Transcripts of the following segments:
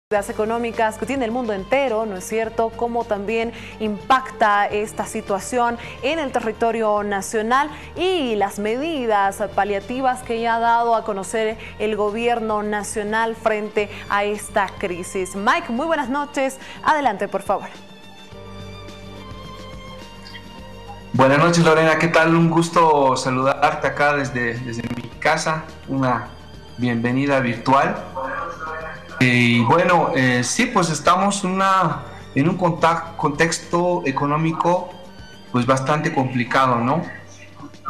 Las económicas que tiene el mundo entero, ¿no es cierto? Cómo también impacta esta situación en el territorio nacional y las medidas paliativas que ya ha dado a conocer el gobierno nacional frente a esta crisis. Mike, muy buenas noches. Adelante, por favor. Buenas noches, Lorena. ¿Qué tal? Un gusto saludarte acá desde mi casa. Una bienvenida virtual. Y bueno, sí, pues estamos en un contexto económico pues bastante complicado, ¿no?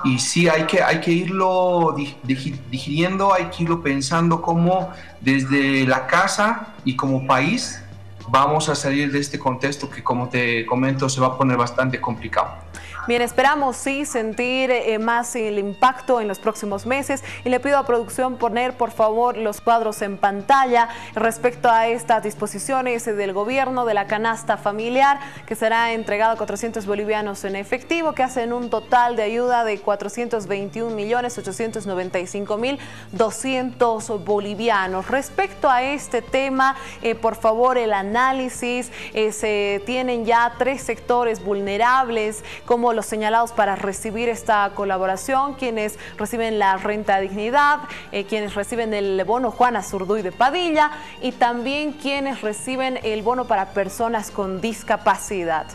Y sí, hay que irlo digiriendo, hay que irlo pensando cómo desde la casa y como país vamos a salir de este contexto que, como te comento, se va a poner bastante complicado. Bien, esperamos sí sentir más el impacto en los próximos meses y le pido a producción poner por favor los cuadros en pantalla respecto a estas disposiciones del gobierno de la canasta familiar que será entregado a 400 bolivianos en efectivo, que hacen un total de ayuda de 421.895.200 bolivianos. Respecto a este tema, por favor el análisis, se tienen ya 3 sectores vulnerables como los señalados para recibir esta colaboración: quienes reciben la renta de dignidad, quienes reciben el bono Juana Zurduy de Padilla y también quienes reciben el bono para personas con discapacidad.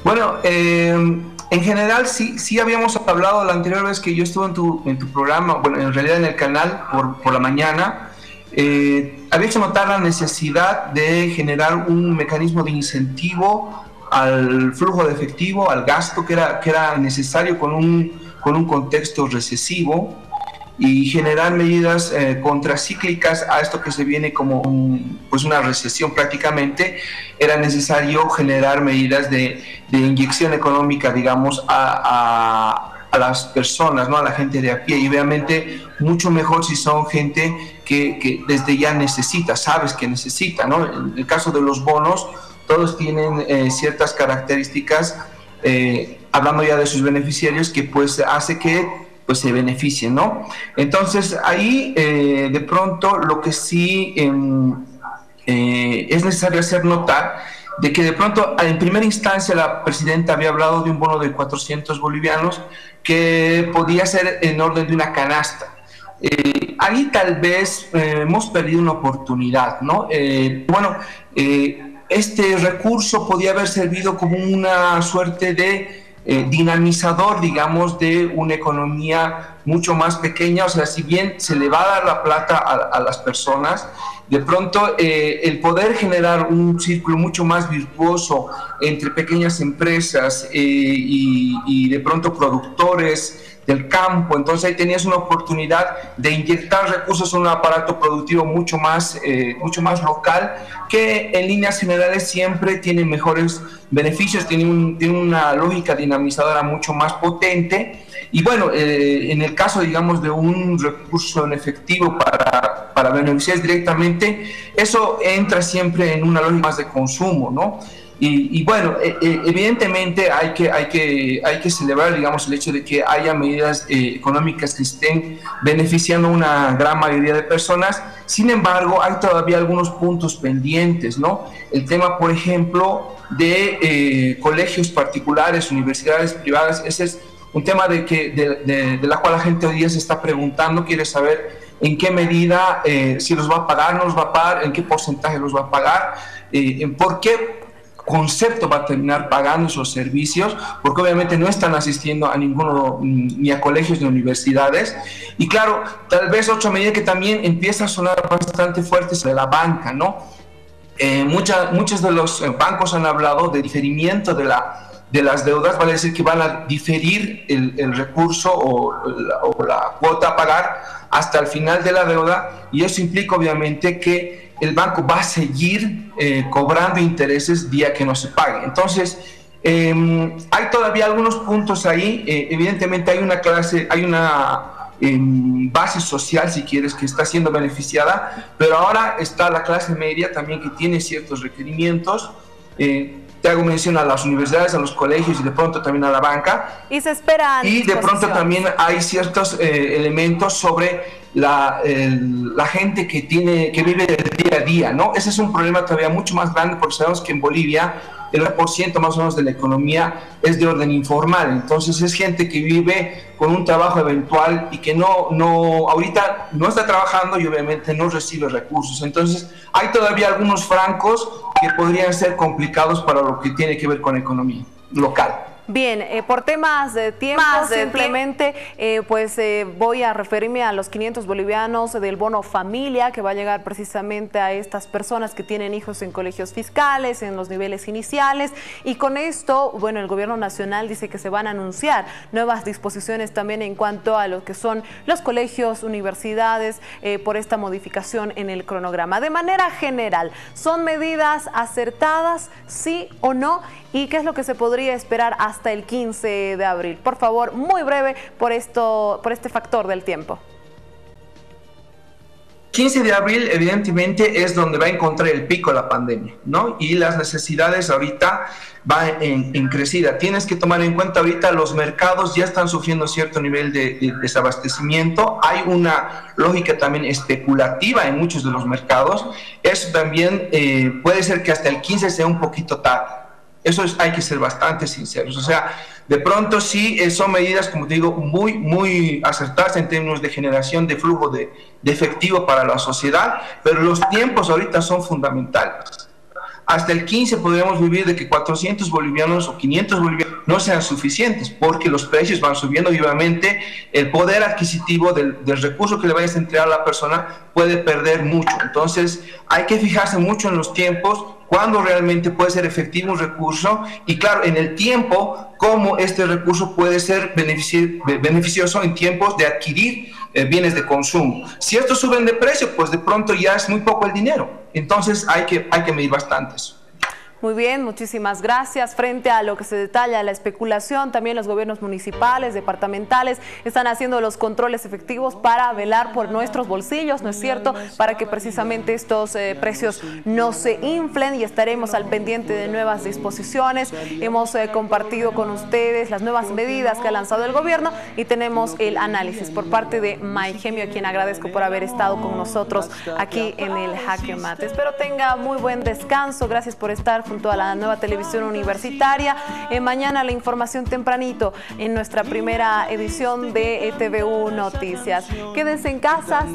Bueno, en general sí habíamos hablado la anterior vez que yo estuve en tu programa, bueno, en realidad en el canal por la mañana. Había hecho notar la necesidad de generar un mecanismo de incentivo al flujo de efectivo, al gasto que era necesario con un contexto recesivo, y generar medidas contracíclicas a esto que se viene como pues una recesión prácticamente. Era necesario generar medidas de inyección económica, digamos, a las personas, ¿no? A la gente de a pie, y obviamente mucho mejor si son gente que desde ya necesita, sabes que necesita, ¿no? En el caso de los bonos, todos tienen ciertas características, hablando ya de sus beneficiarios, que pues hace que pues se beneficien, ¿no? Entonces ahí de pronto lo que sí es necesario hacer notar de que de pronto en primera instancia la presidenta había hablado de un bono de 400 bolivianos que podía ser en orden de una canasta. Ahí tal vez hemos perdido una oportunidad, ¿no? Este recurso podía haber servido como una suerte de dinamizador, digamos, de una economía mucho más pequeña. O sea, si bien se le va a dar la plata a las personas, de pronto el poder generar un círculo mucho más virtuoso entre pequeñas empresas y de pronto productores del campo, entonces ahí tenías una oportunidad de inyectar recursos en un aparato productivo mucho más local, que en líneas generales siempre tiene mejores beneficios, tiene una lógica dinamizadora mucho más potente. Y bueno, en el caso, digamos, de un recurso en efectivo para beneficiar directamente, eso entra siempre en una lógica más de consumo, ¿no? Y bueno, evidentemente hay que celebrar, digamos, el hecho de que haya medidas económicas que estén beneficiando a una gran mayoría de personas. Sin embargo, hay todavía algunos puntos pendientes, ¿no? El tema, por ejemplo, de colegios particulares, universidades privadas. Ese es un tema de la cual la gente hoy día se está preguntando, quiere saber en qué medida, si los va a pagar, no los va a pagar, en qué porcentaje los va a pagar, por qué concepto va a terminar pagando esos servicios, porque obviamente no están asistiendo a ninguno, ni a colegios ni a universidades. Y claro, tal vez otra medida que también empieza a sonar bastante fuerte es de la banca, ¿no? Muchos de los bancos han hablado de diferimiento de las deudas, vale decir que van a diferir el recurso o la cuota a pagar hasta el final de la deuda, y eso implica obviamente que el banco va a seguir cobrando intereses día que no se pague. Entonces, hay todavía algunos puntos ahí. Evidentemente hay una base social, si quieres, que está siendo beneficiada, pero ahora está la clase media también, que tiene ciertos requerimientos. Te hago mención a las universidades, a los colegios y de pronto también a la banca. Y se esperan. Y de pronto también hay ciertos elementos sobre la gente que vive del día a día, ¿no? Ese es un problema todavía mucho más grande porque sabemos que en Bolivia el 9% más o menos de la economía es de orden informal, entonces es gente que vive con un trabajo eventual y que ahorita no está trabajando y obviamente no recibe recursos, entonces hay todavía algunos francos que podrían ser complicados para lo que tiene que ver con economía local. Bien, por temas de tiempo, simplemente voy a referirme a los 500 bolivianos del bono familia que va a llegar precisamente a estas personas que tienen hijos en colegios fiscales, en los niveles iniciales, y con esto, bueno, el gobierno nacional dice que se van a anunciar nuevas disposiciones también en cuanto a lo que son los colegios, universidades, por esta modificación en el cronograma. De manera general, ¿son medidas acertadas, sí o no? ¿Y qué es lo que se podría esperar hasta el 15 de abril? Por favor, muy breve por este factor del tiempo. 15 de abril evidentemente es donde va a encontrar el pico la pandemia, ¿no? Y las necesidades ahorita van en crecida. Tienes que tomar en cuenta ahorita los mercados ya están sufriendo cierto nivel de desabastecimiento. Hay una lógica también especulativa en muchos de los mercados. Eso también puede ser que hasta el 15 sea un poquito tarde. Hay que ser bastante sinceros. O sea, de pronto sí son medidas, como te digo, muy acertadas en términos de generación de flujo de efectivo para la sociedad, pero los tiempos ahorita son fundamentales. Hasta el 15 podríamos vivir de que 400 bolivianos o 500 bolivianos no sean suficientes, porque los precios van subiendo y obviamente el poder adquisitivo del recurso que le vayas a entregar a la persona puede perder mucho. Entonces hay que fijarse mucho en los tiempos, cuándo realmente puede ser efectivo un recurso y claro, en el tiempo, cómo este recurso puede ser beneficioso en tiempos de adquirir bienes de consumo. Si estos suben de precio, pues de pronto ya es muy poco el dinero. Entonces hay que medir bastante eso. Muy bien, muchísimas gracias. Frente a lo que se detalla la especulación, también los gobiernos municipales, departamentales, están haciendo los controles efectivos para velar por nuestros bolsillos, ¿no es cierto? Para que precisamente estos precios no se inflen y estaremos al pendiente de nuevas disposiciones. Hemos compartido con ustedes las nuevas medidas que ha lanzado el gobierno y tenemos el análisis por parte de Maigemio, a quien agradezco por haber estado con nosotros aquí en el Jaque Mate. Espero tenga muy buen descanso. Gracias por estar junto a la nueva televisión universitaria. Mañana la información tempranito en nuestra primera edición de ETV Noticias. Quédense en casa.